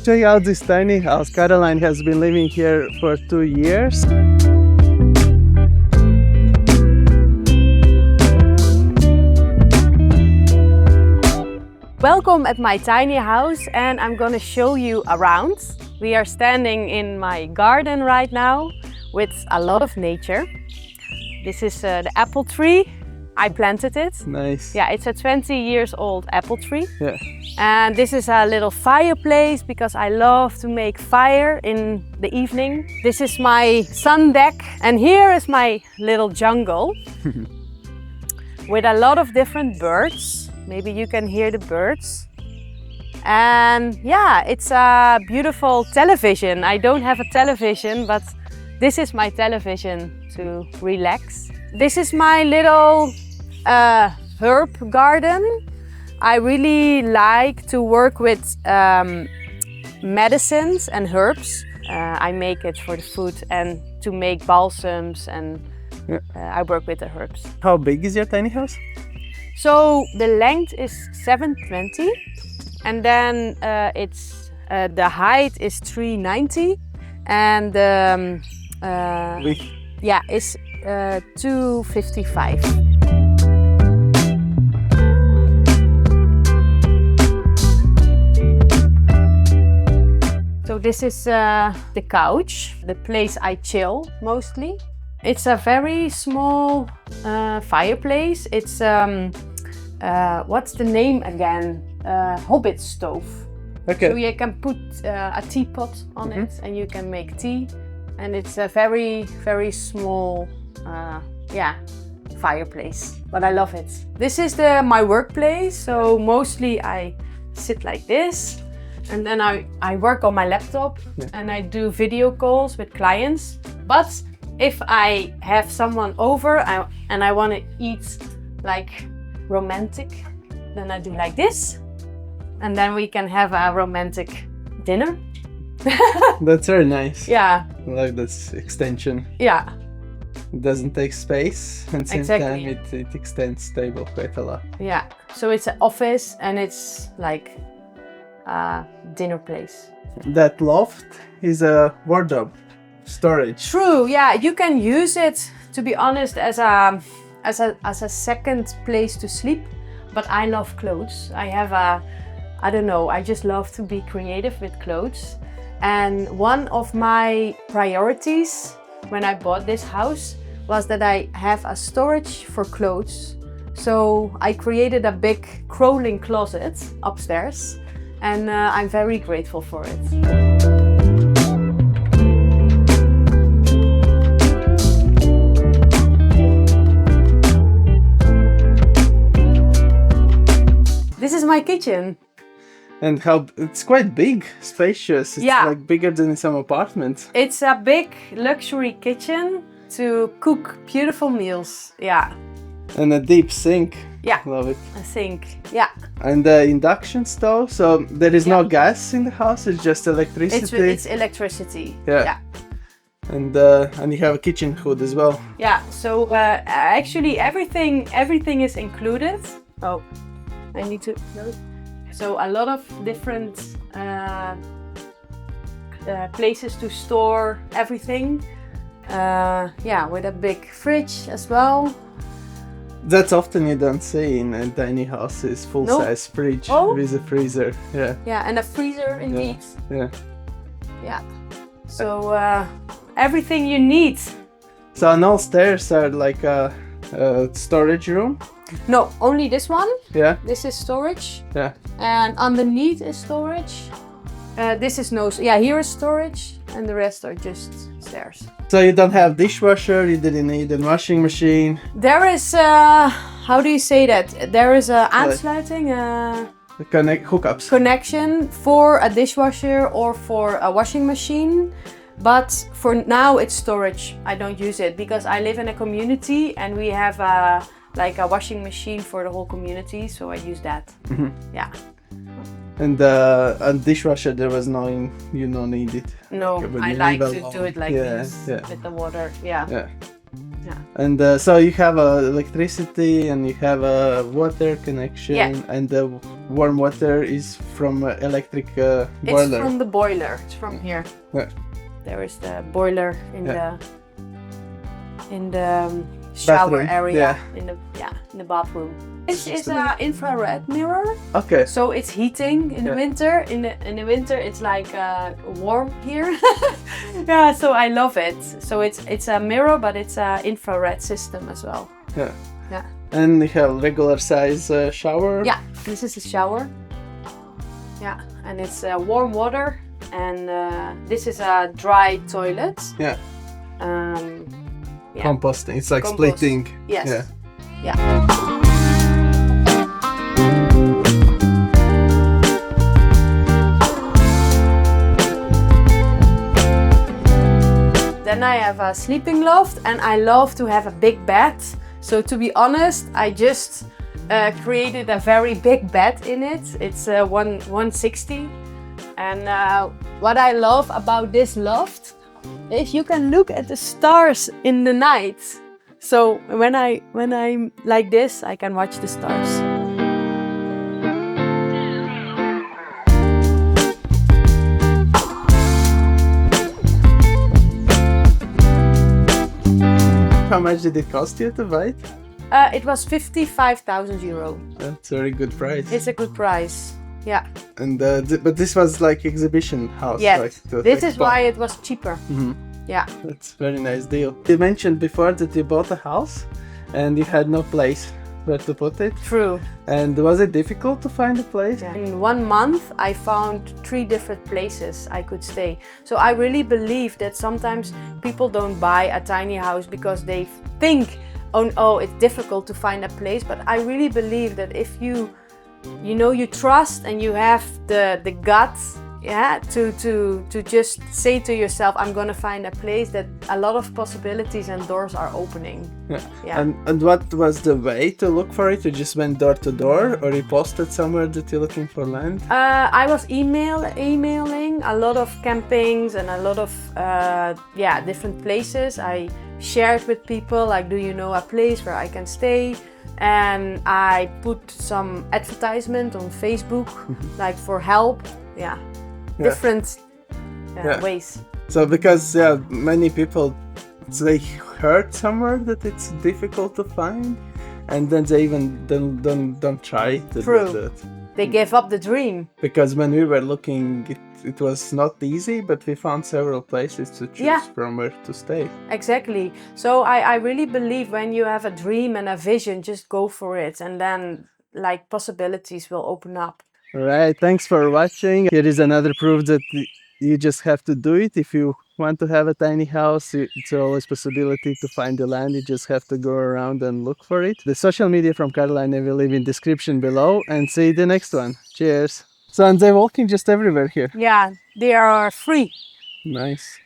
check out this tiny house. Karlijn has been living here for 2 years. Welcome at my tiny house, and I'm gonna show you around. We are standing in my garden right now with a lot of nature. This is the apple tree. I planted it. Nice. Yeah, it's a 20 years old apple tree. Yeah. And this is a little fireplace because I love to make fire in the evening. This is my sun deck, and here is my little jungle with a lot of different birds. Maybe you can hear the birds. And yeah, it's a beautiful television. I don't have a television, but this is my television to relax. This is my little herb garden. I really like to work with medicines and herbs. I make it for the food and to make balsams, and I work with the herbs. How big is your tiny house? So the length is 720, and then it's the height is 390, and Width? yeah, is 255. So this is the couch, the place I chill mostly. It's a very small fireplace. It's what's the name again? Hobbit stove. Okay. So you can put a teapot on it, and you can make tea. And it's a very, very small, fireplace. But I love it. This is my workplace. So mostly I sit like this, and then I work on my laptop, and I do video calls with clients. But if I have someone over and I want to eat like romantic, then I do like this, and then we can have a romantic dinner. That's very nice. Yeah. I like this extension. Yeah. It doesn't take space, and at the same time it extends the table quite a lot. Yeah. So it's an office, and it's like a dinner place. That loft is a wardrobe storage. True. Yeah. You can use it, to be honest, as a second place to sleep. But I love clothes. I don't know, I just love to be creative with clothes. And one of my priorities when I bought this house was that I have a storage for clothes. So I created a big crawling closet upstairs, and I'm very grateful for it. This is my kitchen. And it's quite big, spacious. It's like bigger than in some apartments. It's a big luxury kitchen to cook beautiful meals. Yeah. And a deep sink. Yeah. Love it. A sink. Yeah. And the induction stove. So there is no gas in the house. It's just electricity. It's electricity. Yeah. And you have a kitchen hood as well. Yeah. So actually everything is included. Oh, I need to. So a lot of different places to store everything. With a big fridge as well. That's often you don't see in tiny houses, full-size fridge with a freezer. Yeah. Yeah, and a freezer indeed. Yeah. Yeah. So everything you need. So on all stairs are like a storage room. No, only this one. Yeah. This is storage. Yeah. And underneath is storage. This is here is storage, and the rest are just stairs. So you don't have dishwasher, you didn't need a washing machine. There is how do you say that? There is a aansluiting, hookups. Connection for a dishwasher or for a washing machine. But for now it's storage. I don't use it because I live in a community and we have a washing machine for the whole community, so I use that. Mm-hmm. Yeah. And a dishwasher, there was you don't need it. No, I like to do it like this with the water. Yeah. Yeah. Yeah. And so you have electricity and you have a water connection, and the warm water is from electric boiler. It's from the boiler. It's from here. Yeah. There is the boiler in the shower bathroom. area in the bathroom. It's an infrared mirror. Okay. So it's heating in the winter. In the winter it's like warm here. Yeah, so I love it. So it's a mirror, but it's an infrared system as well. Yeah. Yeah. And you have regular size shower. Yeah, this is a shower. Yeah, and it's warm water, and this is a dry toilet. Yeah. Yeah. Composting. It's like splitting. Yes. Yeah. Yeah. Then I have a sleeping loft, and I love to have a big bed. So to be honest, I just created a very big bed in it. It's 160. And what I love about this loft is you can look at the stars in the night. So when I'm like this, I can watch the stars. How much did it cost you to buy it? It was 55,000 euro. That's a very good price. It's a good price. Yeah. And but this was like exhibition house. Yes. Like this is why it was cheaper. Mm-hmm. Yeah. That's a very nice deal. You mentioned before that you bought a house and you had no place where to put it. True. And was it difficult to find a place? Yeah. In 1 month, I found 3 different places I could stay. So I really believe that sometimes people don't buy a tiny house because they think, oh, it's difficult to find a place. But I really believe that if you trust and you have the guts, to just say to yourself, I'm gonna find a place, that a lot of possibilities and doors are opening. Yeah. And what was the way to look for it? You just went door to door, or you posted somewhere that you're looking for land? I was emailing a lot of campings and a lot of different places. I shared with people, like, do you know a place where I can stay? And I put some advertisement on Facebook, like for help. Different ways. So because many people, they heard somewhere that it's difficult to find, and then they even don't try to do that. They gave up the dream. Because when we were looking, it was not easy, but we found several places to choose from where to stay. Exactly. So I really believe when you have a dream and a vision, just go for it, and then like possibilities will open up. All right, thanks for watching. Here is another proof that you just have to do it. If you want to have a tiny house, it's always possibility to find the land. You just have to go around and look for it. The social media from Karlijn I will leave in description below, and see you the next one. Cheers. So, and they're walking just everywhere here. Yeah, they are free. Nice.